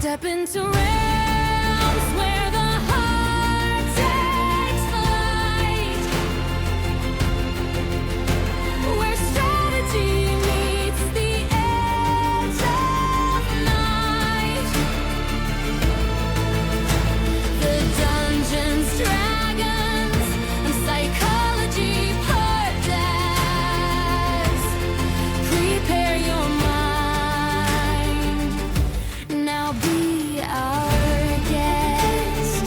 Step into realms where the heart takes flight, where strategy meets the edge of night. The Dungeons, Dragons, and Psychology Podcast. Prepare your mind. Now be our guest.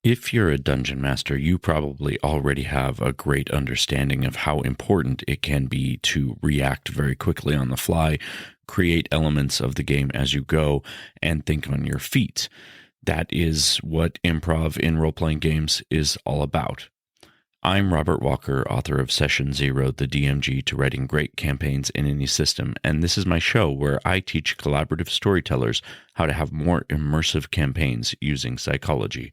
If you're a dungeon master, you probably already have a great understanding of how important it can be to react very quickly on the fly, create elements of the game as you go, and think on your feet. That is what improv in role-playing games is all about. I'm Robert Walker, author of Session Zero, the DMG to writing great campaigns in any system, and this is my show where I teach collaborative storytellers how to have more immersive campaigns using psychology.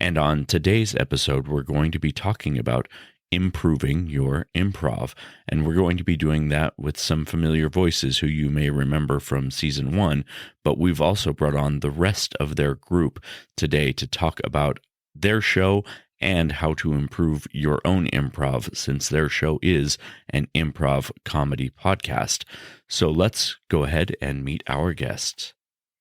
And on today's episode, we're going to be talking about improving your improv, and we're going to be doing that with some familiar voices who you may remember from season 1, but we've also brought on the rest of their group today to talk about their show and how to improve your own improv, since their show is an improv comedy podcast. So let's go ahead and meet our guests.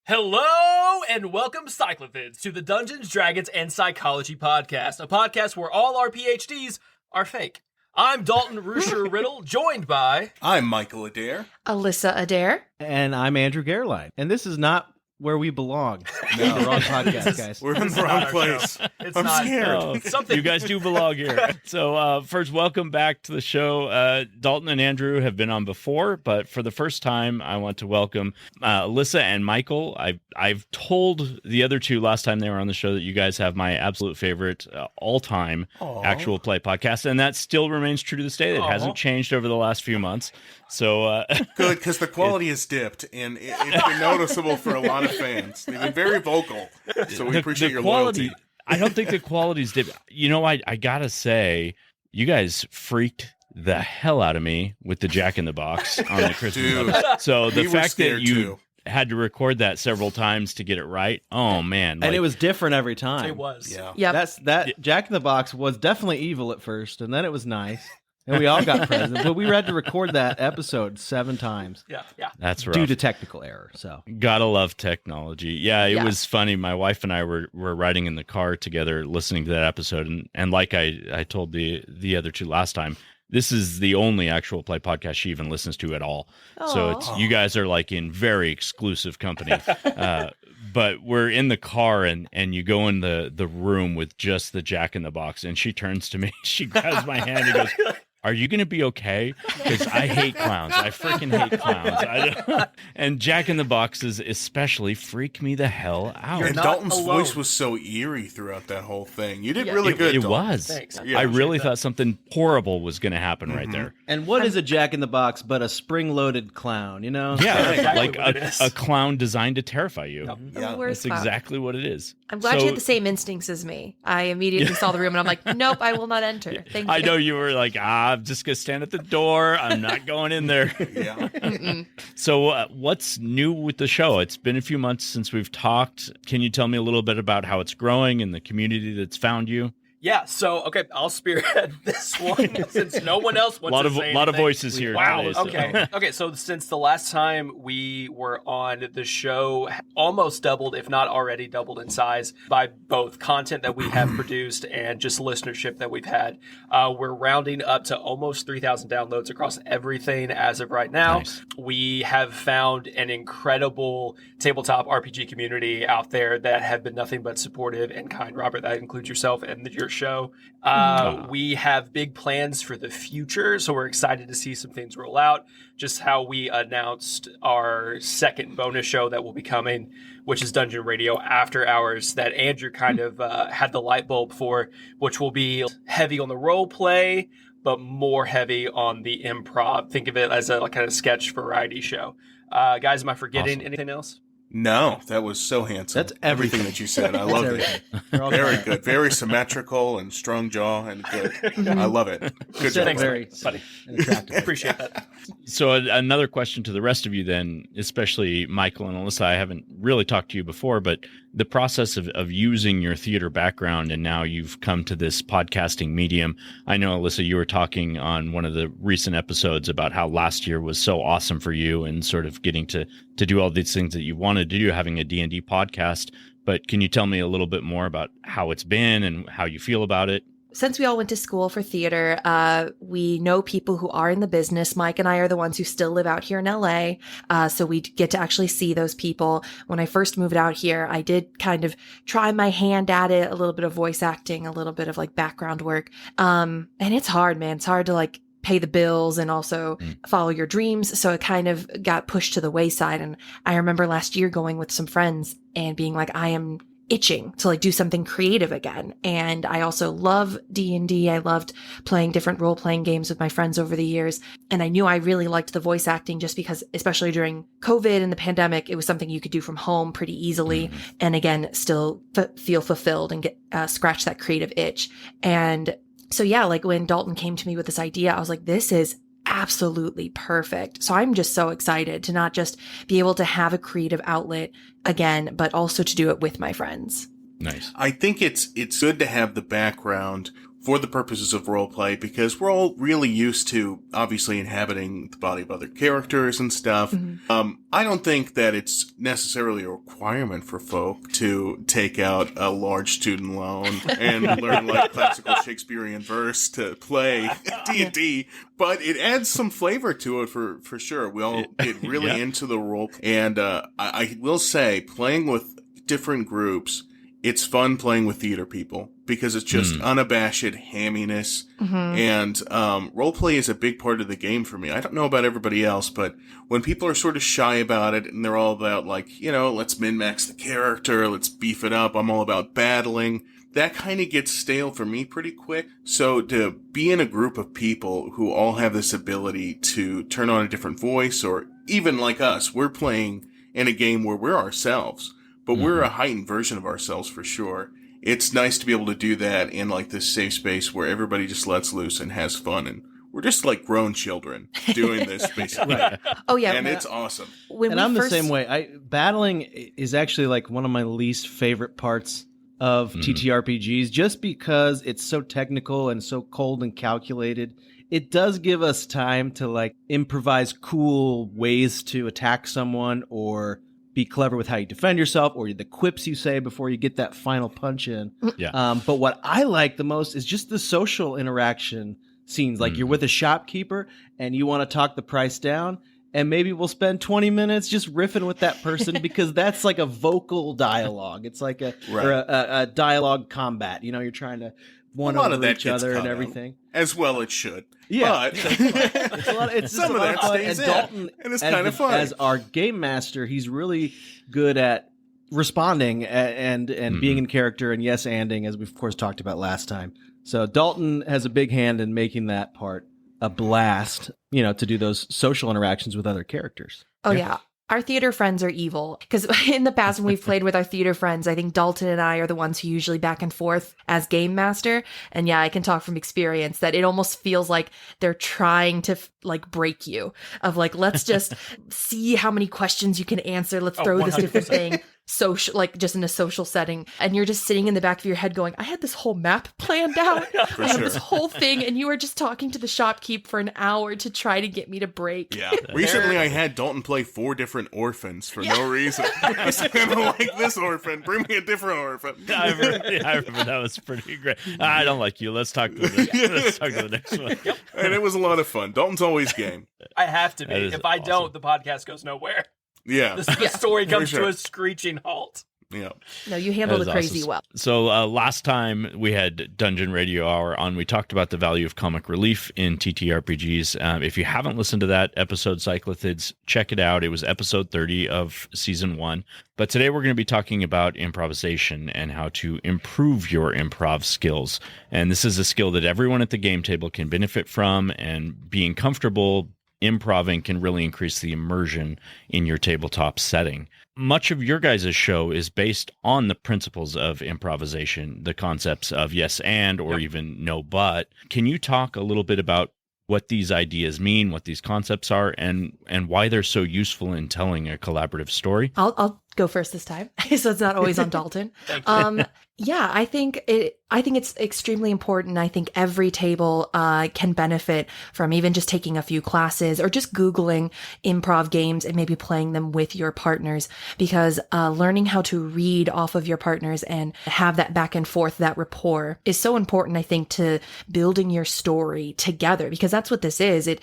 Hello and welcome, Cyclopids, to the Dungeons, Dragons, and Psychology Podcast, a podcast where all our PhDs are fake. I'm Dalton Riddle, joined by... I'm Michael Adair. Alissa Adair. And I'm Andrew Gehrlein. And this is not where we belong. No. The wrong podcast, guys. We're in the wrong place. It's I'm not scared. Oh, something. you guys do belong here. So first, welcome back to the show. Dalton and Andrew have been on before, but for the first time, I want to welcome Alissa and Michael. I've told the other two last time they were on the show that you guys have my absolute favorite all-time actual play podcast, and that still remains true to this day. It hasn't changed over the last few months. So Good, because the quality has dipped, and it's been noticeable for a lot of fans. They've been very vocal, so we appreciate your quality, loyalty. I don't think the quality's dipped. You know, I gotta say, you guys freaked the hell out of me with the Jack in the Box on the Christmas Dude, episode. So the we were fact that scared, you too. had to record that several times to get it right, oh man. And it was different every time. It was. Yeah. Yep. That Jack in the Box was definitely evil at first, and then it was nice. And we all got presents, but we had to record that episode 7 times Yeah. That's rough. due to technical error. So Gotta love technology. Yeah, it Yeah. was funny. My wife and I were riding in the car together listening to that episode, and like I told the other two last time, this is the only actual play podcast she even listens to at all. So it's you guys are like in very exclusive company. But we're in the car and you go in the room with just the Jack in the Box, and she turns to me, she grabs my hand and goes, "Are you going to be okay? Because I hate clowns. I freaking hate clowns." And Jack in the Boxes especially freak me the hell out. And not Dalton's alone. voice was so eerie throughout that whole thing. You did Yeah. really good, It Dalton. was. Thanks. Yeah. I really thought something horrible was going to happen right there. And what is a Jack in the Box but a spring-loaded clown, you know? Yeah, exactly like what it is. a clown designed to terrify you. The Yeah. worst That's clown. exactly what it is. I'm glad So- you had the same instincts as me. I immediately saw the room and I'm like, nope, I will not enter. Thank you. I know you were like, I'm just going to stand at the door. I'm not going in there. Yeah. So what's new with the show? It's been a few months since we've talked. Can you tell me a little bit about how it's growing and the community that's found you? Yeah, so, okay, I'll spearhead this one since no one else wants to say lot of anything. voices here. Wow, today, so- okay. Okay, so since the last time we were on, the show almost doubled, if not already doubled in size by both content that we have produced and just listenership that we've had. We're rounding up to almost 3,000 downloads across everything as of right now. Nice. We have found an incredible tabletop RPG community out there that have been nothing but supportive and kind. Robert, that includes yourself and your show. We have big plans for the future, so we're excited to see some things roll out. Just how we announced our second bonus show that will be coming, which is Dungeon Radio After Hours, that Andrew kind of had the light bulb for, which will be heavy on the role play, but more heavy on the improv. Think of it as a kind of sketch variety show. Guys, am I forgetting anything else? No, that was so handsome. That's everything. that you said. I love it. Very good. Very symmetrical and strong jaw and good. I love it. Good job. Thanks, Very buddy. attractive. Appreciate that. So another question to the rest of you then, especially Michael and Alissa, I haven't really talked to you before, but the process of using your theater background and now you've come to this podcasting medium. I know, Alissa, you were talking on one of the recent episodes about how last year was so awesome for you and sort of getting to do all these things that you wanted to do, having a D&D podcast. But can you tell me a little bit more about how it's been and how you feel about it? Since we all went to school for theater, we know people who are in the business. Mike and I are the ones who still live out here in LA. So we get to actually see those people. When I first moved out here, I did kind of try my hand at it, a little bit of voice acting, a little bit of like background work. And it's hard, man. It's hard to like pay the bills and also follow your dreams. So it kind of got pushed to the wayside. And I remember last year going with some friends and being like, I am itching to like do something creative again. And I also love D&D. I loved playing different role-playing games with my friends over the years. And I knew I really liked the voice acting just because, especially during COVID and the pandemic, it was something you could do from home pretty easily. And again, still feel fulfilled and get scratch that creative itch. And so yeah, like when Dalton came to me with this idea, I was like, this is absolutely perfect. So I'm just so excited to not just be able to have a creative outlet again, but also to do it with my friends. Nice. I think it's good to have the background for the purposes of roleplay because we're all really used to obviously inhabiting the body of other characters and stuff. I don't think that it's necessarily a requirement for folk to take out a large student loan and learn like classical Shakespearean verse to play D&D, but it adds some flavor to it for sure. We all get really into the role. And I will say, playing with different groups, it's fun playing with theater people because it's just unabashed hamminess. And roleplay is a big part of the game for me. I don't know about everybody else, but when people are sort of shy about it and they're all about like, you know, let's min-max the character, let's beef it up, I'm all about battling, that kind of gets stale for me pretty quick. So to be in a group of people who all have this ability to turn on a different voice, or even like us, we're playing in a game where we're ourselves, but we're a heightened version of ourselves for sure. It's nice to be able to do that in like this safe space where everybody just lets loose and has fun. And we're just like grown children doing this basically. Oh yeah. And it's awesome. And I'm the same way. Battling is actually like one of my least favorite parts of TTRPGs just because it's so technical and so cold and calculated. It does give us time to like improvise cool ways to attack someone or be clever with how you defend yourself or the quips you say before you get that final punch in. But what I like the most is just the social interaction scenes. Like you're with a shopkeeper and you want to talk the price down, and maybe we'll spend 20 minutes just riffing with that person because that's like a vocal dialogue. It's like a dialogue combat. You know, you're trying to one over each other and everything. As well it should. Yeah. But it's some of that stays in. Dalton, And it's kind of fun. As our game master, he's really good at responding and being in character and yes-anding, as we've, of course, talked about last time. So Dalton has a big hand in making that part a blast, you know, to do those social interactions with other characters. Oh, yeah. Our theater friends are evil because in the past when we've played with our theater friends, I think Dalton and I are the ones who usually back and forth as game master. And yeah, I can talk from experience that it almost feels like they're trying to like break you of like, let's just see how many questions you can answer. Let's throw this different thing. Social, like just in a social setting, and you're just sitting in the back of your head going, I had this whole map planned out. I have this whole thing, and you were just talking to the shopkeep for an hour to try to get me to break. Yeah. Recently I had Dalton play 4 different orphans for no reason. I said, I don't like this orphan. Bring me a different orphan. I remember that was pretty great. I don't like you. Let's talk to the next one. Yep. And it was a lot of fun. Dalton's always game. I have to be. If I don't, the podcast goes nowhere. Yeah. The story comes to a screeching halt. Yeah. No, you handle the crazy awesome. well. So last time we had Dungeon Radio Hour on, we talked about the value of comic relief in TTRPGs. If you haven't listened to that episode, Cyclothids, check it out. It was episode 30 of season 1. But today we're going to be talking about improvisation and how to improve your improv skills. And this is a skill that everyone at the game table can benefit from, and being comfortable improving can really increase the immersion in your tabletop setting. Much of your guys' show is based on the principles of improvisation, the concepts of yes and or even no but. Can you talk a little bit about what these ideas mean, what these concepts are, and why they're so useful in telling a collaborative story? I'll go first this time, so it's not always on Dalton. Yeah, I think it's extremely important. I think every table can benefit from even just taking a few classes or just Googling improv games and maybe playing them with your partners, because learning how to read off of your partners and have that back and forth, that rapport, is so important, I think, to building your story together, because that's what this is. It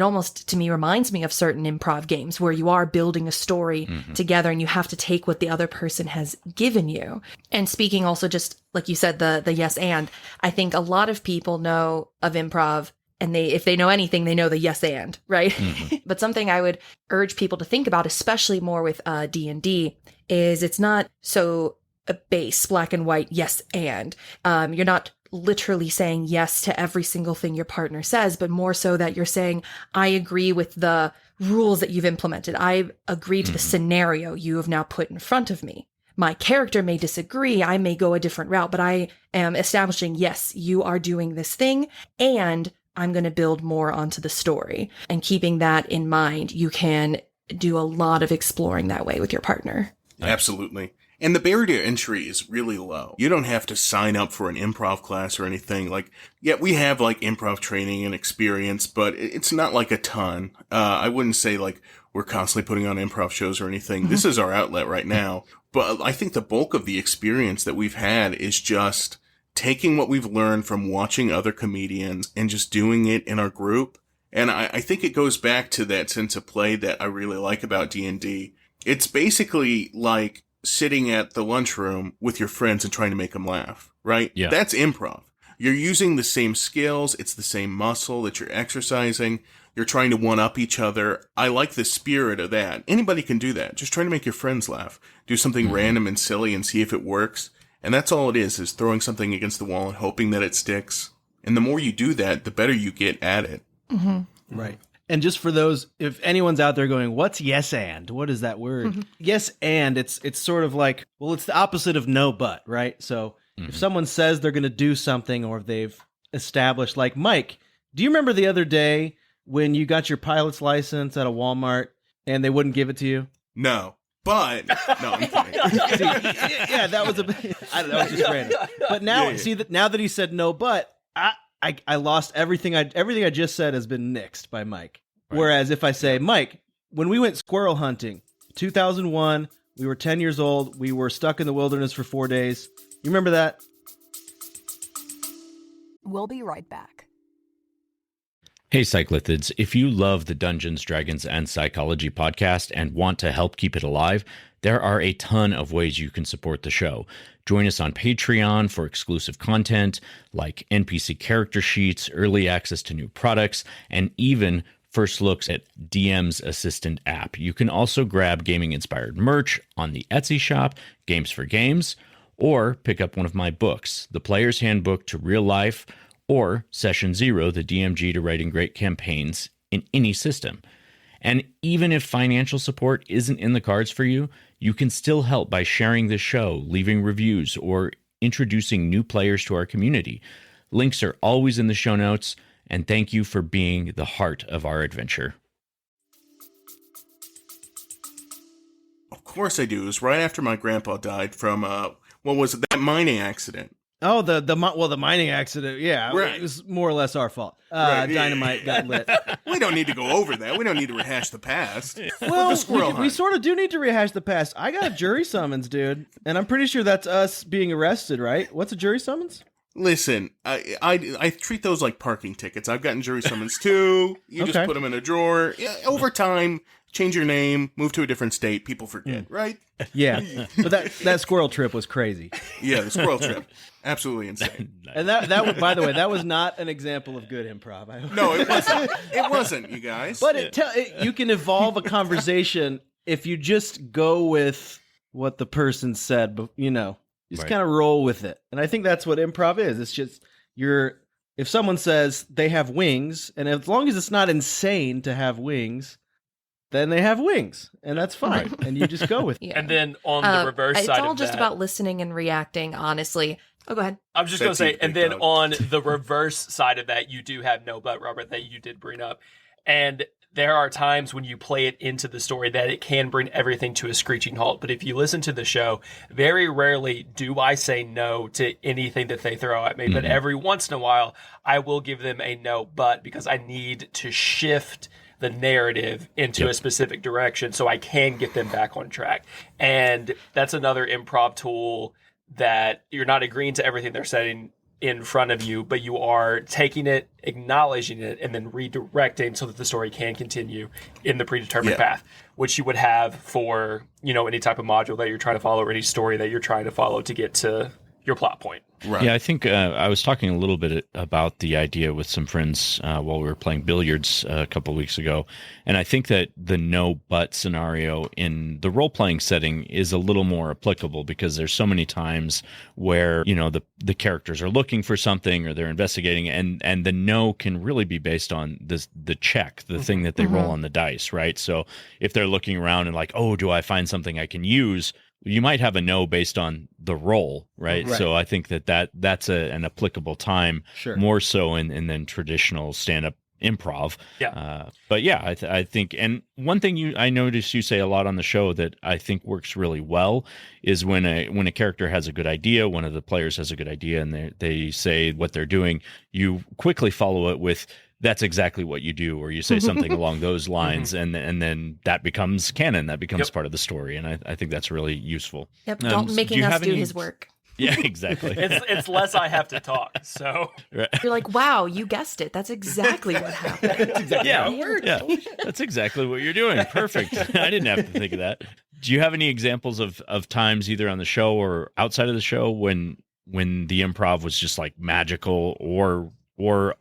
almost, to me, reminds me of certain improv games where you are building a story together and you have to take what the other person has given you. And speaking also, just like you said, the yes and, I think a lot of people know of improv, and if they know anything, they know the yes and, right? But something I would urge people to think about, especially more with D&D, is it's not so base, black and white, yes and. You're not literally saying yes to every single thing your partner says, but more so that you're saying, I agree with the rules that you've implemented. I agree to the scenario you have now put in front of me. My character may disagree. I may go a different route, but I am establishing, yes, you are doing this thing, and I'm going to build more onto the story. And keeping that in mind, you can do a lot of exploring that way with your partner. Absolutely. And the barrier to entry is really low. You don't have to sign up for an improv class or anything. Like, yeah, we have like improv training and experience, but it's not like a ton. I wouldn't say like we're constantly putting on improv shows or anything. This is our outlet right now. But I think the bulk of the experience that we've had is just taking what we've learned from watching other comedians and just doing it in our group. And I think it goes back to that sense of play that I really like about D&D. It's basically like sitting at the lunchroom with your friends and trying to make them laugh, right? Yeah. That's improv. You're using the same skills. It's the same muscle that you're exercising. You're trying to one-up each other. I like the spirit of that. Anybody can do that. Just trying to make your friends laugh. Do something random and silly and see if it works. And that's all it is throwing something against the wall and hoping that it sticks. And the more you do that, the better you get at it. Right. And just for those, if anyone's out there going, what's yes and? What is that word? Yes and, it's sort of like, well, it's the opposite of no but, right? So if someone says they're going to do something, or they've established, like, Mike, do you remember the other day when you got your pilot's license at a Walmart and they wouldn't give it to you? No. But, no, I'm kidding. See, yeah, that was I don't know, it was just random. But now, now that he said no but, I lost everything. Everything I just said has been nixed by Mike. Right. Whereas if I say, Mike, when we went squirrel hunting, 2001, we were 10 years old. We were stuck in the wilderness for 4 days. You remember that? We'll be right back. Hey, Cyclithids, if you love the Dungeons, Dragons, and Psychology podcast and want to help keep it alive, there are a ton of ways you can support the show. Join us on Patreon for exclusive content like NPC character sheets, early access to new products, and even first looks at DM's Assistant app. You can also grab gaming-inspired merch on the Etsy shop, Games for Games, or pick up one of my books, The Player's Handbook to Real Life, or Session Zero, the DMG to Writing Great Campaigns in any system. And even if financial support isn't in the cards for you, you can still help by sharing the show, leaving reviews, or introducing new players to our community. Links are always in the show notes, and thank you for being the heart of our adventure. Of course I do. It was right after my grandpa died from, what was it, that mining accident. Oh, the mining accident. Yeah, right. It was more or less our fault. Right. Dynamite got lit. We don't need to go over that. We don't need to rehash the past. Well, the squirrel we hunt. sort of do need to rehash the past. I got a jury summons, dude, and I'm pretty sure that's us being arrested, right? What's a jury summons? Listen, I treat those like parking tickets. I've gotten jury summons too. You just put them in a drawer. Yeah, over time, change your name, move to a different state. People forget, right? Yeah, but that squirrel trip was crazy. Yeah, the squirrel trip, absolutely insane. And that was, by the way, that was not an example of good improv. No, it wasn't. It wasn't, you guys. But you can evolve a conversation if you just go with what the person said. But just kind of roll with it. And I think that's what improv is. It's just you're if someone says they have wings, and as long as it's not insane to have wings, then they have wings, and that's fine. And you just go with it. Yeah. And then on the reverse it's side all of just that, about listening and reacting, honestly. Oh, go ahead. I'm just going to say, That's and then easy, on the reverse side of that, you do have no but, Robert, that you did bring up. And there are times when you play it into the story that it can bring everything to a screeching halt. But if you listen to the show, very rarely do I say no to anything that they throw at me. But every once in a while, I will give them a no but, because I need to shift the narrative into a specific direction so I can get them back on track. And that's another improv tool, that you're not agreeing to everything they're setting in front of you, but you are taking it, acknowledging it, and then redirecting so that the story can continue in the predetermined path, which you would have for, any type of module that you're trying to follow, or any story that you're trying to follow to get to your plot point. Right. Yeah, I think I was talking a little bit about the idea with some friends while we were playing billiards a couple of weeks ago. And I think that the no but scenario in the role-playing setting is a little more applicable, because there's so many times where, the characters are looking for something or they're investigating, and the no can really be based on the check, the thing that they roll on the dice, right? So if they're looking around and like, oh, do I find something I can use? You might have a no based on the roll, right? So I think that's an applicable time, more so in than traditional stand-up improv. Yeah. But yeah, I think, and one thing I noticed you say a lot on the show that I think works really well is when a character has a good idea, one of the players has a good idea, and they say what they're doing, you quickly follow it with, that's exactly what you do, or you say something along those lines, and then that becomes canon, that becomes part of the story, and I think that's really useful. Yep, Dalton making us do his work. Yeah, exactly. It's less I have to talk, so. Right. You're like, wow, you guessed it. That's exactly what happened. Yeah, that's exactly what you're doing. Perfect. I didn't have to think of that. Do you have any examples of times either on the show or outside of the show when the improv was just like magical, or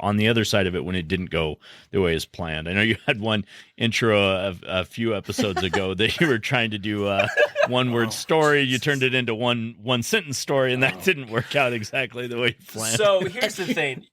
on the other side of it when it didn't go the way as planned? I know you had one intro a few episodes ago that you were trying to do a one-word story. You turned it into one-sentence story, and that didn't work out exactly the way you planned. So here's the thing.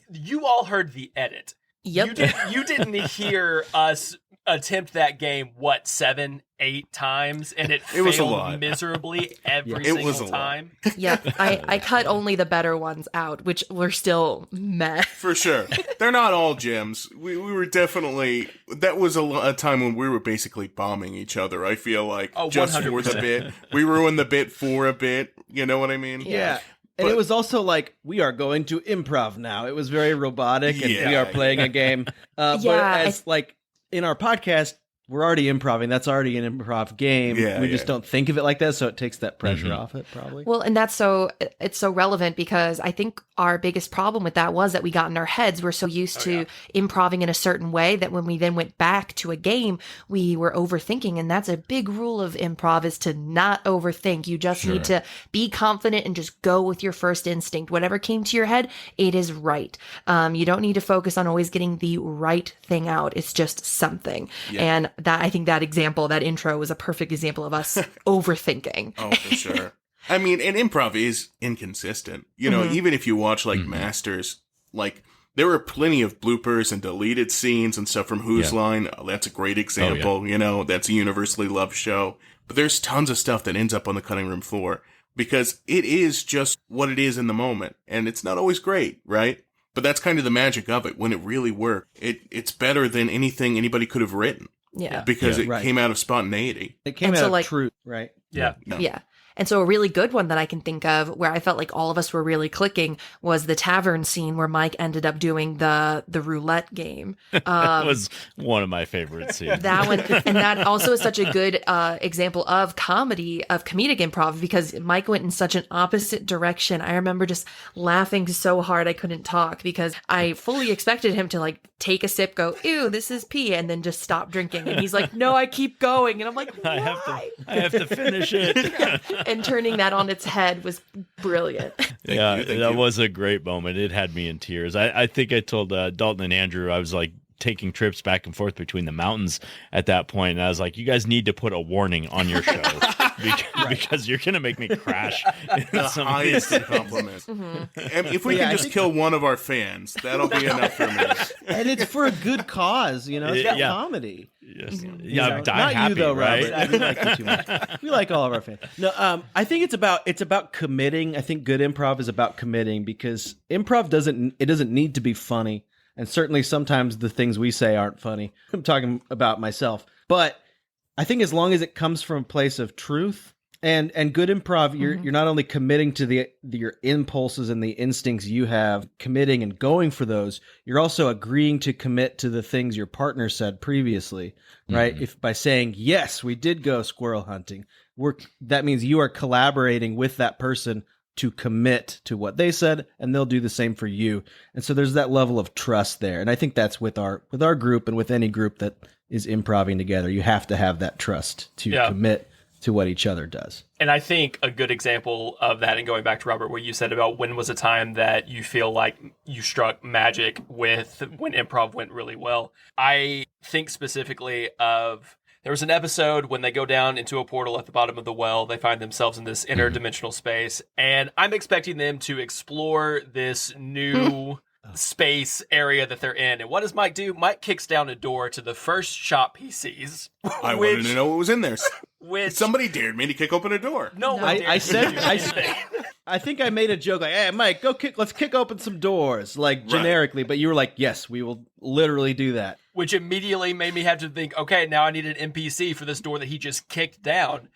You all heard the edit. Yep. You didn't hear us attempt that game, 7, 8 times, and it was a failed lot. miserably every It was single a lot. time. Yep. I cut only the better ones out, which were still meh. For sure. They're not all gems. We were definitely, that was a time when we were basically bombing each other, I feel like. Just for the 100%. bit. We ruined the bit for a bit. You know what I mean? Yeah. And it was also like, we are going to improv now. It was very robotic, and we are playing a game. But as like in our podcast, we're already improving. That's already an improv game. We just don't think of it like that, so it takes that pressure off it, probably. Well, and it's so relevant, because I think our biggest problem with that was that we got in our heads. We're so used to improving in a certain way that when we then went back to a game, we were overthinking. And that's a big rule of improv, is to not overthink. You just need to be confident and just go with your first instinct. Whatever came to your head, it is right. You don't need to focus on always getting the right thing out. It's just something. And that, I think that intro was a perfect example of us overthinking. Oh, for sure. I mean, and improv is inconsistent. You know, even if you watch like Masters, like there were plenty of bloopers and deleted scenes and stuff from Whose Line. Oh, that's a great example. You know, that's a universally loved show. But there's tons of stuff that ends up on the cutting room floor because it is just what it is in the moment. And it's not always great, right? But that's kind of the magic of it. When it really worked, it's better than anything anybody could have written. Yeah. Because it came out of spontaneity. It came out of truth, right? Yeah. Yeah. And so a really good one that I can think of where I felt like all of us were really clicking was the tavern scene where Mike ended up doing the roulette game. That was one of my favorite scenes. That one, and that also is such a good example of comedic improv, because Mike went in such an opposite direction. I remember just laughing so hard I couldn't talk, because I fully expected him to like take a sip, go, ew, this is pee, and then just stop drinking. And he's like, no, I keep going. And I'm like, why? I have to finish it. And turning that on its head was brilliant. Thank you. Was a great moment. It had me in tears. I think I told Dalton and Andrew, I was like taking trips back and forth between the mountains at that point, and I was like, you guys need to put a warning on your show. because you're going to make me crash. The some highest of compliments. And if we can just kill one of our fans, that'll be enough for me. And it's for a good cause, you know. It's Yeah. comedy. Yes. You Yeah, know, die not happy, you though, right? Robert. I do like you too much. We like all of our fans. No, I think it's about committing. I think good improv is about committing because improv doesn't need to be funny, and certainly sometimes the things we say aren't funny. I'm talking about myself, but I think as long as it comes from a place of truth and good improv, you're not only committing to your impulses and the instincts you have, committing and going for those, you're also agreeing to commit to the things your partner said previously, right? If by saying, yes, we did go squirrel hunting, that means you are collaborating with that person to commit to what they said, and they'll do the same for you. And so there's that level of trust there. And I think that's with our group and with any group that is improving together. You have to have that trust to commit to what each other does. And I think a good example of that, and going back to Robert, what you said about when was a time that you feel like you struck magic with when improv went really well. I think specifically of, there was an episode when they go down into a portal at the bottom of the well. They find themselves in this interdimensional space, and I'm expecting them to explore this new space area that they're in. And what does Mike do? Mike kicks down a door to the first shop he sees. I wanted to know what was in there. Which Somebody dared me to kick open a door. no, I said I think I made a joke like, "Hey, Mike, let's kick open some doors," like generically. But you were like, "Yes, we will literally do that." which immediately made me have to think, okay, now I need an NPC for this door that he just kicked down,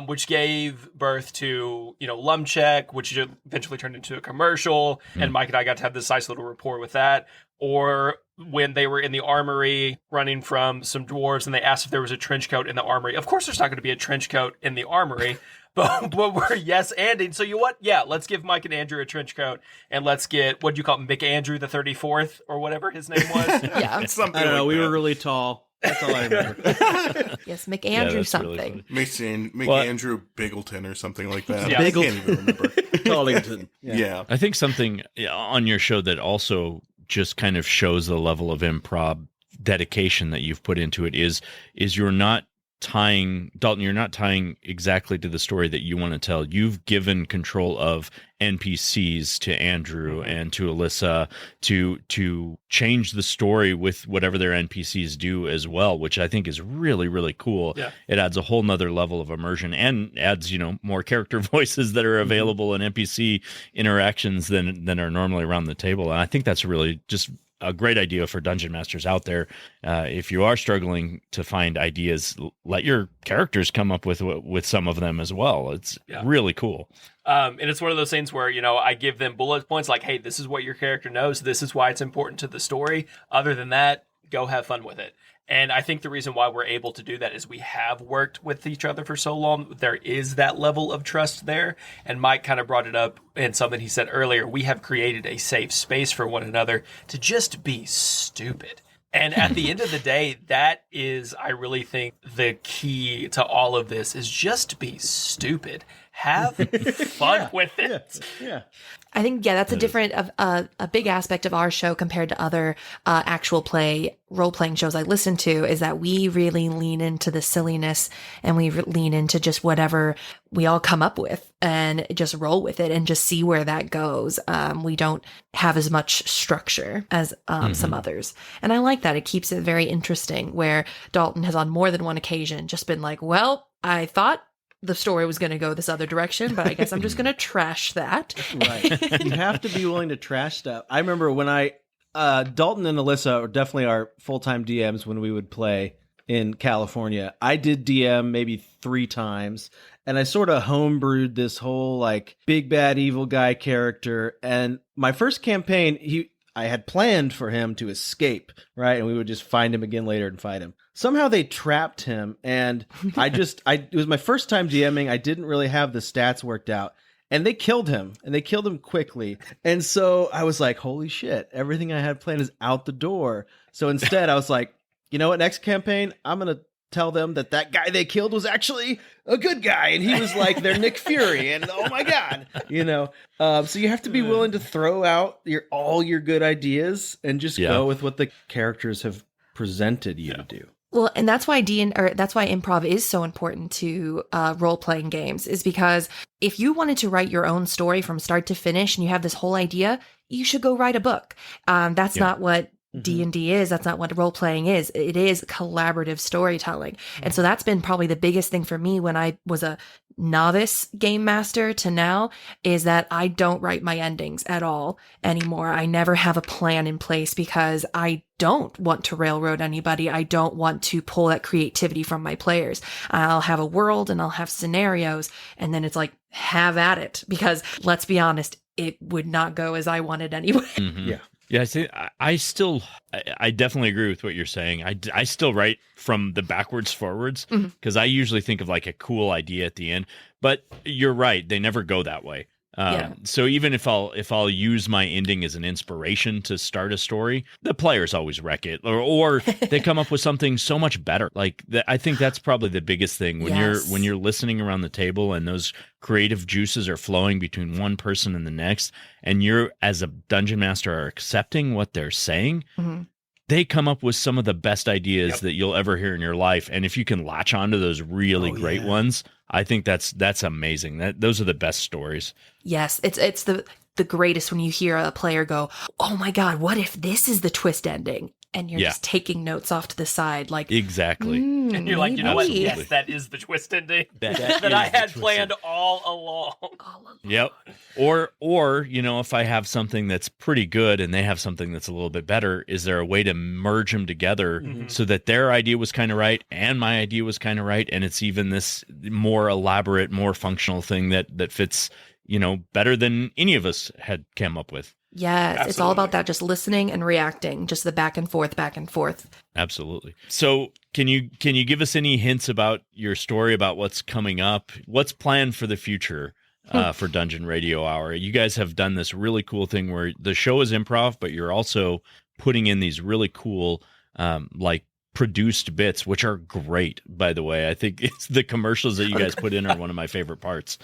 which gave birth to, Lumcheck, which eventually turned into a commercial, and Mike and I got to have this nice little rapport with that. Or when they were in the armory running from some dwarves and they asked if there was a trench coat in the armory. Of course there's not going to be a trench coat in the armory, but we're yes-anding. So you know what? Yeah, let's give Mike and Andrew a trench coat, and let's get, what do you call him, McAndrew the 34th or whatever his name was? Yeah. Something I don't know. like We that. were really tall. That's all I remember. Yes, McAndrew that's something. really McAndrew Biggleton or something like that. Yeah. I can't even remember. Tollington. Yeah. I think something on your show that also just kind of shows the level of improv dedication that you've put into it is you're not tying, Dalton, you're not tying exactly to the story that you want to tell. You've given control of NPCs to Andrew and to Alissa to change the story with whatever their NPCs do as well, which I think is really, really cool. Yeah. It adds a whole nother level of immersion and adds, more character voices that are available in NPC interactions than are normally around the table. And I think that's really just a great idea for dungeon masters out there. If you are struggling to find ideas, let your characters come up with some of them as well. It's really cool. And it's one of those things where, I give them bullet points like, hey, this is what your character knows. This is why it's important to the story. Other than that, go have fun with it. And I think the reason why we're able to do that is we have worked with each other for so long. There is that level of trust there. And Mike kind of brought it up in something he said earlier. We have created a safe space for one another to just be stupid. And at the end of the day, that is, I really think, the key to all of this is just be stupid. Have fun with it. Yeah. I think, that's a different, a big aspect of our show compared to other actual play, role-playing shows I listen to is that we really lean into the silliness and we lean into just whatever we all come up with and just roll with it and just see where that goes. We don't have as much structure as some others. And I like that. It keeps it very interesting where Dalton has on more than one occasion just been like, well, I thought the story was going to go this other direction, but I guess I'm just going to trash that. Right. You have to be willing to trash stuff. I remember when Dalton and Alissa are definitely our full-time DMs when we would play in California. I did DM maybe 3 times, and I sort of homebrewed this whole big bad evil guy character. And my first campaign, I had planned for him to escape, right? And we would just find him again later and fight him. Somehow they trapped him, and it was my first time DMing. I didn't really have the stats worked out, and they killed him, and they killed him quickly. And so I was like, holy shit, everything I had planned is out the door. So instead I was like, you know what, next campaign, I'm going to tell them that guy they killed was actually a good guy, and he was like their Nick Fury, and oh my god, so you have to be willing to throw out all your good ideas and just go with what the characters have presented you to do. Well, and that's why that's why improv is so important to role-playing games, is because if you wanted to write your own story from start to finish and you have this whole idea, you should go write a book. That's not what D&D is. That's not what role-playing is. It is collaborative storytelling. And so that's been probably the biggest thing for me when I was a novice game master to now, is that I don't write my endings at all anymore. I never have a plan in place because I don't want to railroad anybody. I don't want to pull that creativity from my players. I'll have a world and I'll have scenarios, and then it's like, have at it, because let's be honest, it would not go as I wanted anyway. Yeah. Yeah, I definitely agree with what you're saying. I still write from the backwards forwards because I usually think of like a cool idea at the end. But you're right; they never go that way. So even if I'll use my ending as an inspiration to start a story, the players always wreck it, or they come up with something so much better. Like I think that's probably the biggest thing when you're listening around the table and those creative juices are flowing between one person and the next, and you're as a dungeon master are accepting what they're saying. They come up with some of the best ideas that you'll ever hear in your life, and if you can latch onto those really great ones, I think that's amazing. Those are the best stories. Yes, it's the greatest when you hear a player go, "Oh my God, what if this is the twist ending?" And you're just taking notes off to the side, like exactly. And you're like, you know what? Absolutely. Yes, that is the twist ending That that I had planned all along. Yep. Or if I have something that's pretty good and they have something that's a little bit better, is there a way to merge them together so that their idea was kind of right and my idea was kind of right, and it's even this more elaborate, more functional thing that fits, better than any of us had come up with. Yes, Absolutely. It's all about that, just listening and reacting, just the back and forth. Absolutely. So can you give us any hints about your story, about what's coming up? What's planned for the future for Dungeon Radio Hour? You guys have done this really cool thing where the show is improv, but you're also putting in these really cool produced bits, which are great, by the way. I think it's the commercials that you guys put in are one of my favorite parts.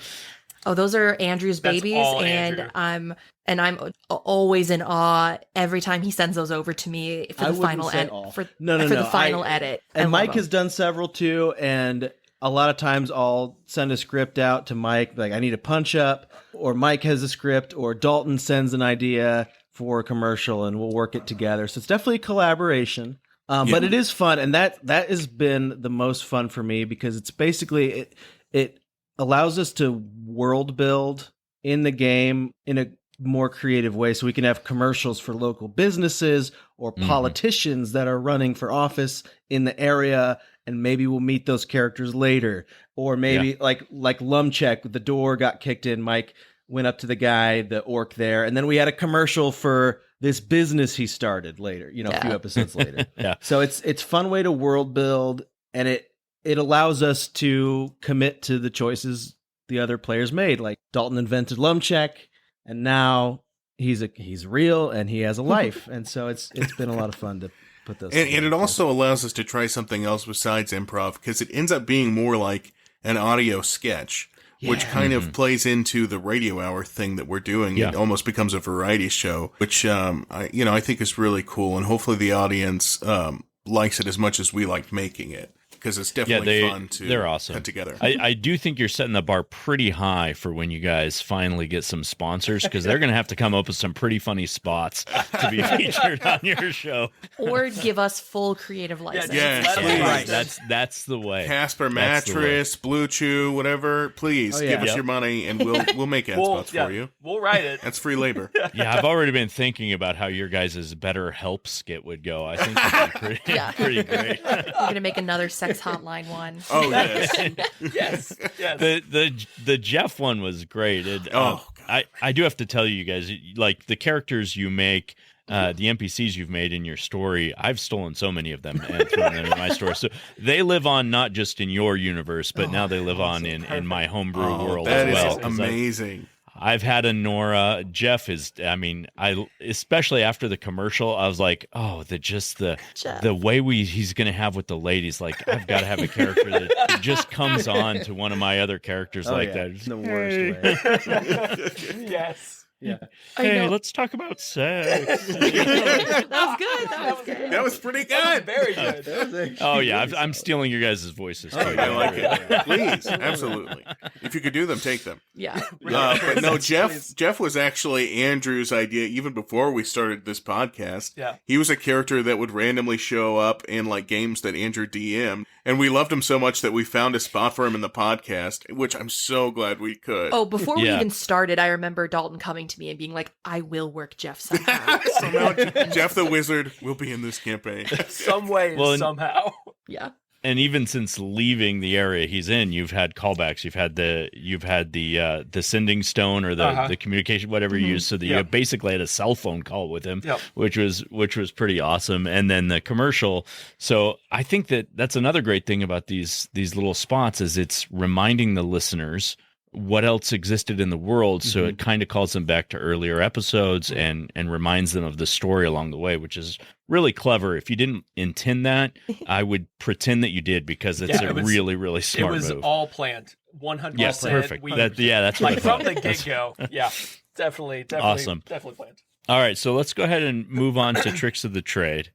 Oh, those are Andrew's That's babies, all and Andrew. I'm always in awe every time he sends those over to me for I the wouldn't final say edit. all. For No, the final edit. I And love Mike them. has done several too, and a lot of times I'll send a script out to Mike, like I need a punch up, or Mike has a script, or Dalton sends an idea for a commercial, and we'll work it together. So it's definitely a collaboration. But it is fun, and that has been the most fun for me, because it's basically it allows us to world build in the game in a more creative way, so we can have commercials for local businesses or politicians that are running for office in the area, and maybe we'll meet those characters later. Or maybe like Lumcheck, the door got kicked in, Mike went up to the guy, the orc there, and then we had a commercial for this business he started later, a few episodes later. So it's fun way to world build, and it allows us to commit to the choices the other players made. Like Dalton invented Lumcheck, and now he's real and he has a life. And so it's been a lot of fun to put those And together. it also allows us to try something else besides improv, because it ends up being more like an audio sketch, which kind of plays into the radio hour thing that we're doing. Yeah. It almost becomes a variety show, which I think is really cool, and hopefully the audience likes it as much as we liked making it, because it's definitely fun to they're awesome. put together. I do think you're setting the bar pretty high for when you guys finally get some sponsors, because they're going to have to come up with some pretty funny spots to be featured on your show. Or give us full creative license. Yes, please. Right. That's the way. Casper That's the way. mattress, Blue Chew, whatever. Please give us Yep. your money, and we'll make ad spots for you. We'll write it. That's free labor. Yeah, I've already been thinking about how your guys' Better Help skit would go. I think it'd be pretty great. We're gonna make another sex hotline one. Oh yes. Yes. The Jeff one was great. I do have to tell you guys, like the characters you make, the NPCs you've made in your story, I've stolen so many of them and thrown them in my story. So they live on not just in your universe, but now they live on in my homebrew world That as well. is 'Cause amazing. I've had a Nora. Jeff is, especially after the commercial, I was like, oh, the way he's going to have with the ladies, like, I've got to have a character that just comes on to one of my other characters like that. In the worst way. Yes. Yeah. Hey, let's talk about sex. That was good. That was good. That was pretty good. Very good. Oh yeah, I'm stealing your guys' voices. too. I like it. Please, absolutely. If you could do them, take them. Yeah. But no, Jeff was actually Andrew's idea even before we started this podcast. Yeah. He was a character that would randomly show up in like games that Andrew DM'd, and we loved him so much that we found a spot for him in the podcast, which I'm so glad we could. Oh, before we Yeah. even started, I remember Dalton coming to me and being like, I will work Jeff somehow. So now Jeff the Wizard will be in this campaign. Some way, Well, and- somehow. Yeah. And even since leaving the area he's in, you've had callbacks. You've had the sending stone or the communication, whatever you use, so that you basically had a cell phone call with him, which was pretty awesome. And then the commercial. So I think that's another great thing about these little spots is it's reminding the listeners what else existed in the world. So it kind of calls them back to earlier episodes and reminds them of the story along the way, which is really clever. If you didn't intend that, I would pretend that you did because it's really, really smart It was move. all planned. 100%. Yes, perfect. That's like what from the get-go. Yeah. Definitely Awesome. Definitely planned. All right, so let's go ahead and move on to Tricks of the Trade.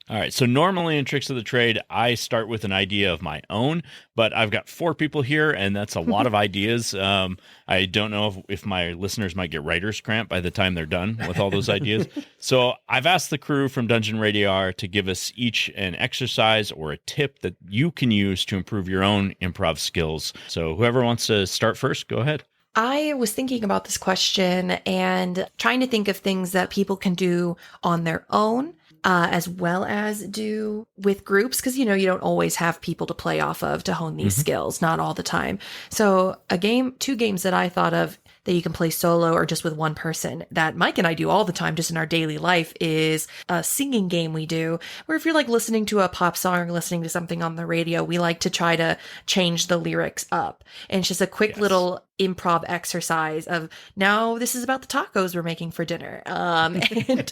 All right, so normally in Tricks of the Trade, I start with an idea of my own, but I've got 4 people here, and that's a lot of ideas. I don't know if my listeners might get writer's cramp by the time they're done with all those ideas. So I've asked the crew from Dungeon Radio to give us each an exercise or a tip that you can use to improve your own improv skills. So whoever wants to start first, go ahead. I was thinking about this question and trying to think of things that people can do on their own, as well as do with groups. Cause you don't always have people to play off of to hone these skills, not all the time. So 2 games that I thought of that you can play solo or just with one person that Mike and I do all the time just in our daily life is a singing game we do where if you're like listening to a pop song or listening to something on the radio, we like to try to change the lyrics up. And it's just a quick little improv exercise of now this is about the tacos we're making for dinner. And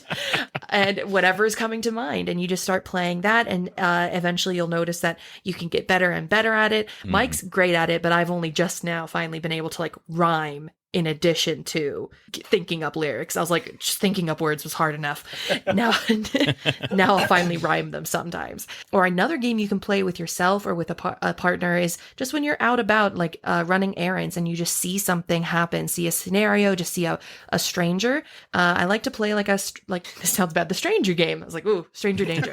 whatever is coming to mind. And you just start playing that. And eventually you'll notice that you can get better and better at it. Mike's great at it, but I've only just now finally been able to like rhyme in addition to thinking up lyrics. I was like, just thinking up words was hard enough. Now I'll finally rhyme them sometimes. Or another game you can play with yourself or with a partner is just when you're out about like running errands and you just see something happen, see a scenario, just see a stranger. I like to play like this sounds bad, the stranger game. I was like, ooh, stranger danger.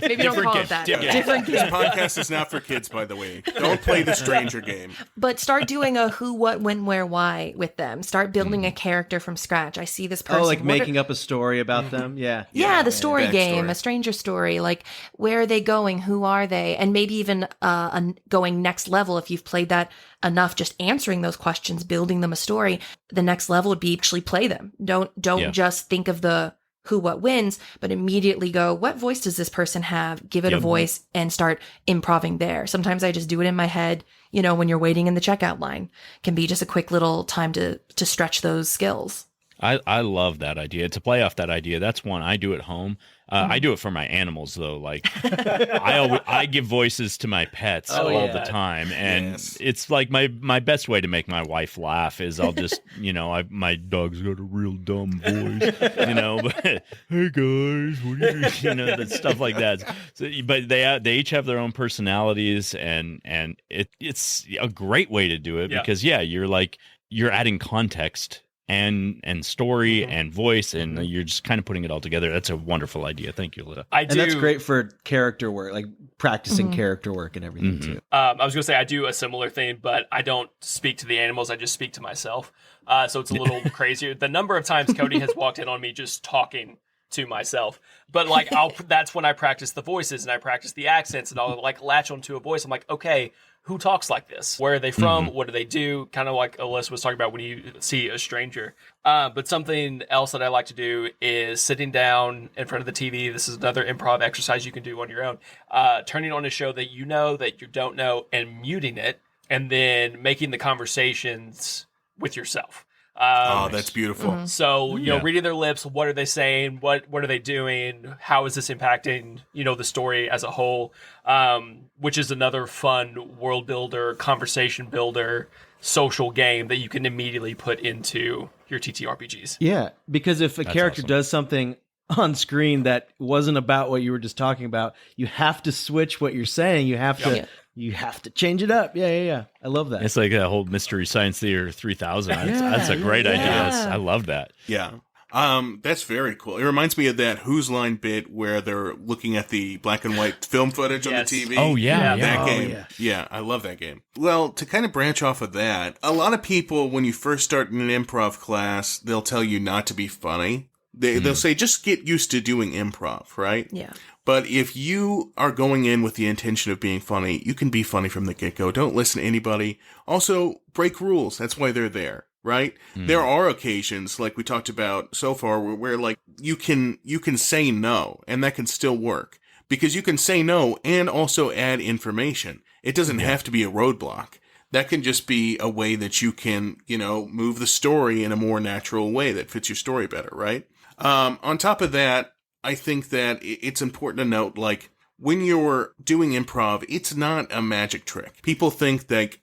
Maybe don't call it that. Different game. This podcast is not for kids, by the way. Don't play the stranger game. But start doing a who, what, when, where, why with them. Start building a character from scratch. I see this person. Oh, like making up a story about them? Yeah. Yeah, the story game, backstory. a stranger story. Like, where are they going? Who are they? And maybe even going next level if you've played that enough, just answering those questions, building them a story. The next level would be actually play them. Don't just think of the who, what, wins, but immediately go, what voice does this person have? Give it a voice and start improving there. Sometimes I just do it in my head, when you're waiting in the checkout line. Can be just a quick little time to stretch those skills. I love that idea. To play off that idea, that's one I do at home. I do it for my animals, though. Like, I give voices to my pets all the time, and it's like my best way to make my wife laugh is I'll just, my dog's got a real dumb voice, but hey guys, what are you, stuff like that. So, but they each have their own personalities, and it's a great way to do it because you're adding context and story and voice, and you're just kind of putting it all together. That's a wonderful idea. Thank you, Lita. And that's great for character work, like practicing character work and everything too. I was going to say I do a similar thing, but I don't speak to the animals. I just speak to myself. So it's a little crazier. The number of times Cody has walked in on me just talking to myself, but like that's when I practice the voices and I practice the accents, and I'll like latch onto a voice. I'm like, okay, who talks like this? Where are they from? What do they do? Kind of like Alissa was talking about when you see a stranger. But something else that I like to do is sitting down in front of the TV. This is another improv exercise you can do on your own. Turning on a show that you don't know, and muting it, and then making the conversations with yourself. That's beautiful. So, reading their lips, what are they saying? What are they doing? How is this impacting, the story as a whole? Which is another fun world builder, conversation builder social game that you can immediately put into your TTRPGs. Yeah, because if a character awesome. does something on screen that wasn't about what you were just talking about, you have to switch what you're saying. You have to you have to change it up. Yeah. I love that. It's like that whole Mystery Science Theater 3000. That's a great idea. I love that. Yeah. That's very cool. It reminds me of that Whose Line bit where they're looking at the black and white film footage on the TV. Oh, yeah. That Oh, game. yeah. Yeah, I love that game. Well, to kind of branch off of that, a lot of people, when you first start in an improv class, they'll tell you not to be funny. They'll say, just get used to doing improv, right? Yeah. But if you are going in with the intention of being funny, you can be funny from the get-go. Don't listen to anybody. Also, break rules. That's why they're there, right? There are occasions, like we talked about so far, where like you can say no, and that can still work. Because you can say no and also add information. It doesn't have to be a roadblock. That can just be a way that you can, move the story in a more natural way that fits your story better, right? On top of that, I think that it's important to note, like, when you're doing improv, it's not a magic trick. People think that,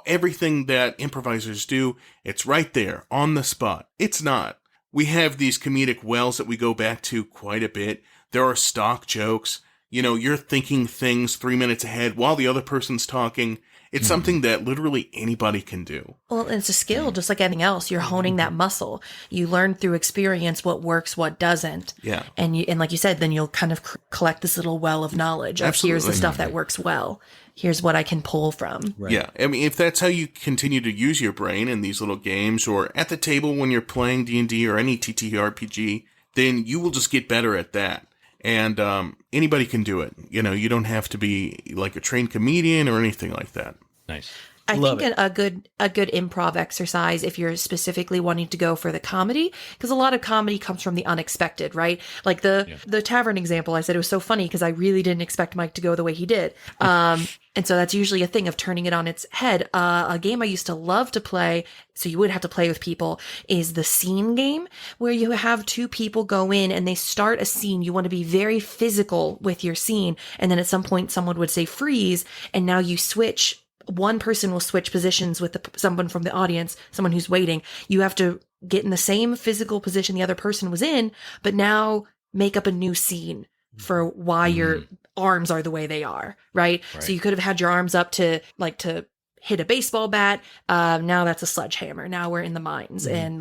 everything that improvisers do, it's right there, on the spot. It's not. We have these comedic wells that we go back to quite a bit. There are stock jokes. You're thinking things 3 minutes ahead while the other person's talking. It's something that literally anybody can do. Well, it's a skill, just like anything else. You're honing that muscle. You learn through experience what works, what doesn't. Yeah. And like you said, then you'll kind of collect this little well of knowledge. Of here's the Absolutely. stuff that works well. Here's what I can pull from. Right. Yeah. I mean, if that's how you continue to use your brain in these little games or at the table when you're playing D&D or any TTRPG, then you will just get better at that. And anybody can do it. You don't have to be like a trained comedian or anything like that. Nice. I Love think a good improv exercise, if you're specifically wanting to go for the comedy, because a lot of comedy comes from the unexpected, right? Like the tavern example, I said it was so funny because I really didn't expect Mike to go the way he did. And so that's usually a thing of turning it on its head. A game I used to love to play, so you would have to play with people, is the scene game, where you have two people go in and they start a scene. You want to be very physical with your scene. And then at some point someone would say freeze, and now you switch. One person will switch positions with someone from the audience, someone who's waiting. You have to get in the same physical position the other person was in, but now make up a new scene for why your arms are the way they are, right? So you could have had your arms up to hit a baseball bat. Now that's a sledgehammer. Now we're in the mines and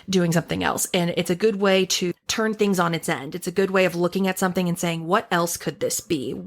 doing something else. And it's a good way to turn things on its end. It's a good way of looking at something and saying, what else could this be?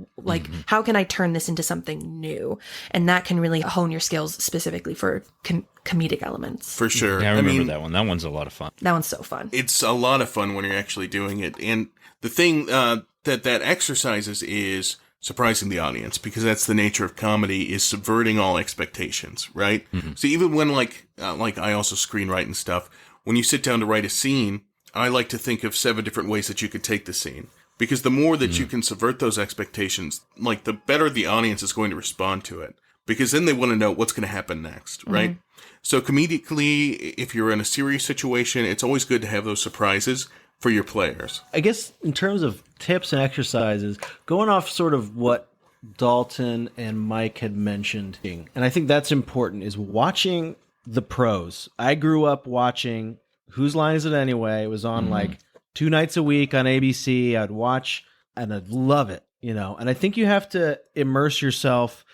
How can I turn this into something new? And that can really hone your skills specifically for comedic elements. For sure. Yeah, I remember that one. That one's a lot of fun. That one's so fun. It's a lot of fun when you're actually doing it. And the thing that exercises is surprising the audience, because that's the nature of comedy, is subverting all expectations, right? So even when like I also screenwrite and stuff, when you sit down to write a scene, I like to think of 7 different ways that you could take the scene, because the more that you can subvert those expectations, the better the audience is going to respond to it, because then they want to know what's going to happen next, right? So comedically, if you're in a serious situation, it's always good to have those surprises for your players. I guess in terms of tips and exercises, going off sort of what Dalton and Mike had mentioned, and I think that's important, is watching the pros. I grew up watching Whose Line Is It Anyway? It was on 2 nights a week on ABC. I'd watch and I'd love it, and I think you have to immerse yourself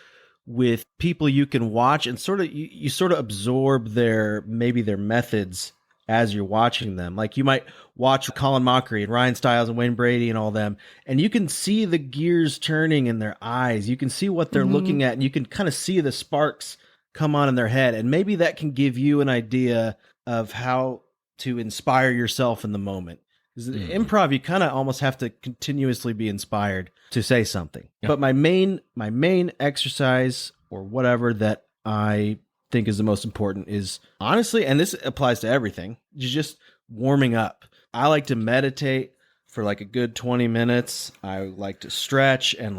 with people you can watch and sort of you sort of absorb their methods as you're watching them. Like you might watch Colin Mockery and Ryan Stiles and Wayne Brady and all them, and you can see the gears turning in their eyes. You can see what they're looking at, and you can kind of see the sparks come on in their head. And maybe that can give you an idea of how to inspire yourself in the moment. Because improv, you kind of almost have to continuously be inspired to say something. Yeah. But my main exercise or whatever that I think is the most important is, honestly, and this applies to everything, just warming up. I like to meditate for a good 20 minutes. I like to stretch and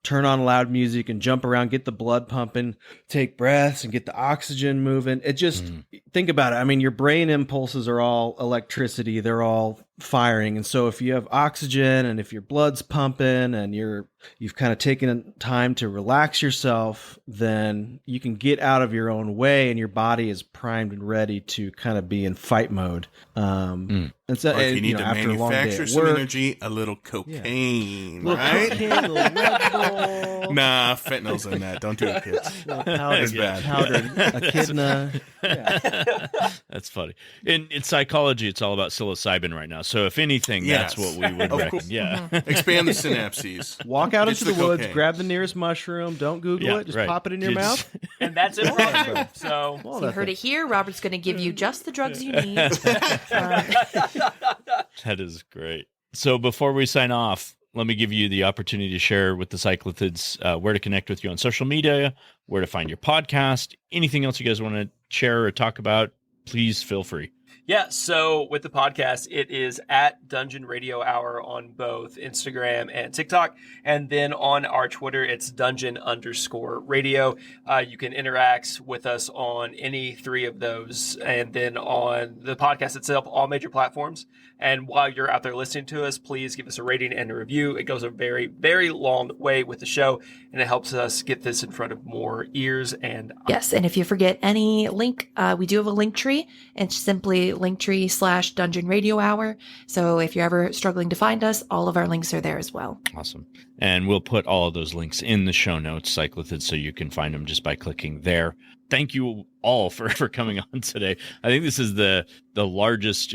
turn on loud music and jump around, get the blood pumping, take breaths and get the oxygen moving. It just, think about it. I mean, your brain impulses are all electricity. They're all firing. And so if you have oxygen and if your blood's pumping and you're you've kind of taken time to relax yourself, then you can get out of your own way and your body is primed and ready to kind of be in fight mode. And so, Or if you need to after a long day manufacture at some work, energy, a little cocaine, little right? cocaine, a little Red Bull, Nah, fentanyl's in that. Don't do it, kids. powdered, It's bad. powdered echidna. That's funny. In psychology, it's all about psilocybin right now. So if anything, Yes. that's what we would Of recommend. course. Yeah. Expand the synapses. Walk out It's into the the woods, cocaine. grab the nearest mushroom. Don't Google Yeah, it. Just right. pop it in your You mouth. just- And that's improv too. So Well, You heard it here. Robert's going to give you just the drugs you need. That is great. So before we sign off, let me give you the opportunity to share with the Cyclothids where to connect with you on social media, where to find your podcast, anything else you guys want to share or talk about, please feel free. yeah, so with the podcast, it is at Dungeon Radio Hour on both Instagram and TikTok. And then on our Twitter, it's Dungeon_radio. You can interact with us on any three of those. And then on the podcast itself, all major platforms. And while you're out there listening to us, please give us a rating and a review. It goes a very, very long way with the show, and it helps us get this in front of more ears and Yes, and if you forget any link, we do have a link tree. It's simply Linktree/Dungeon Radio Hour. So if you're ever struggling to find us, all of our links are there as well. Awesome. And we'll put all of those links in the show notes, Cyclothids, so you can find them just by clicking there. Thank you all for coming on today. I think this is the largest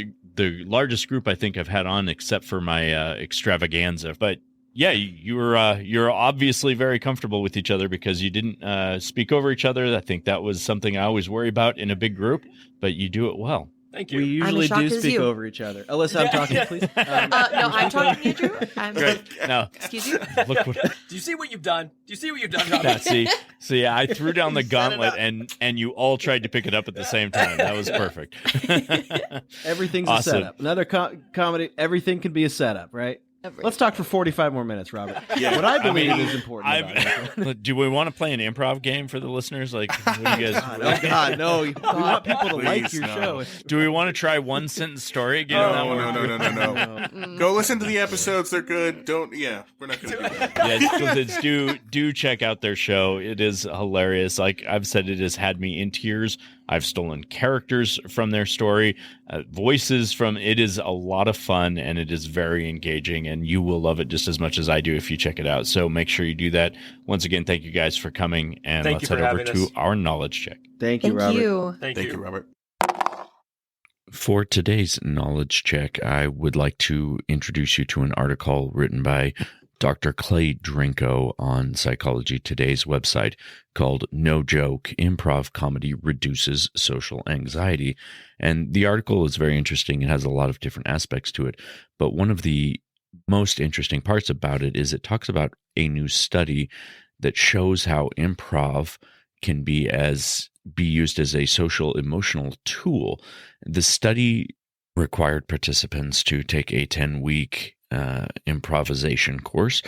group I think I've had on, except for my extravaganza. But yeah, you're obviously very comfortable with each other because you didn't speak over each other. I think that was something I always worry about in a big group, but you do it well. thank We you. usually shocked do as speak you. over each other. Alyssa, I'm talking, please. No, I'm talking to you, Drew. Great. Now, Excuse you. look what Do you see what you've done? Do you see what you've done, Rob? that. See, I threw down the gauntlet and you all tried to pick it up at the same time. That was perfect. Everything's Awesome. a setup. Another comedy, everything can be a setup, right? Let's talk for 45 more minutes, Robert. Yeah. What I believe mean, is important about it. Do we want to play an improv game for the listeners? Like, what do you guys? Oh, God, no. We want people to like Please, your no. show. Do we want to try one sentence story again? No. Go listen to the episodes. They're good. We're not going to do that. Yes, do check out their show. It is hilarious. Like I've said, it has had me in tears. I've stolen characters from their story, voices from. It is a lot of fun and it is very engaging, and you will love it just as much as I do if you check it out. So make sure you do that. Once again, thank you guys for coming, and Thank let's you head for over having to us. our knowledge check. Thank you, Thank Robert. you. Thank Thank you, Robert. For today's knowledge check, I would like to introduce you to an article written by Dr. Clay Drinko on Psychology Today's website called No Joke, Improv Comedy Reduces Social Anxiety. And the article is very interesting. It has a lot of different aspects to it. But one of the most interesting parts about it is it talks about a new study that shows how improv can be used as a social emotional tool. The study required participants to take a 10-week improvisation course,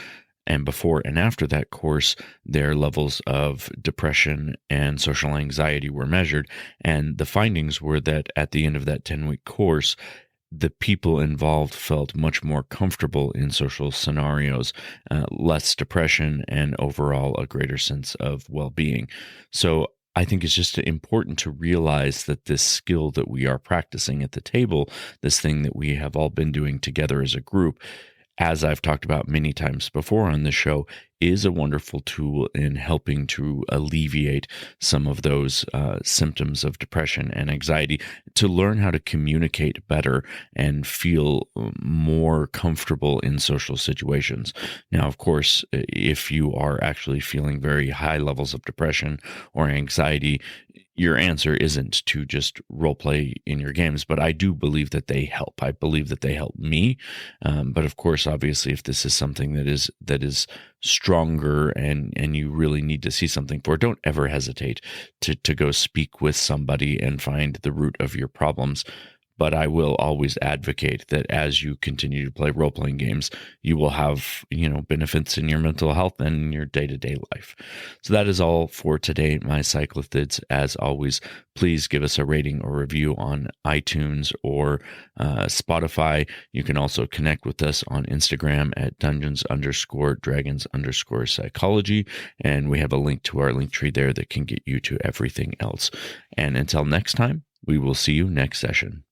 and before and after that course, their levels of depression and social anxiety were measured, and the findings were that at the end of that 10-week course, the people involved felt much more comfortable in social scenarios, less depression, and overall a greater sense of well-being. So I think it's just important to realize that this skill that we are practicing at the table, this thing that we have all been doing together as a group, as I've talked about many times before on the show, is a wonderful tool in helping to alleviate some of those symptoms of depression and anxiety, to learn how to communicate better and feel more comfortable in social situations. Now, of course, if you are actually feeling very high levels of depression or anxiety, your answer isn't to just role play in your games, but I do believe that they help. I believe that they help me. But of course, obviously, if this is something that is stronger and you really need to see something for, don't ever hesitate to go speak with somebody and find the root of your problems. but I will always advocate that as you continue to play role-playing games, you will have, benefits in your mental health and in your day-to-day life. So that is all for today, my cyclothids. As always, please give us a rating or review on iTunes or Spotify. You can also connect with us on Instagram at dungeons_dragons_psychology. And we have a link to our Linktree there that can get you to everything else. And until next time, we will see you next session.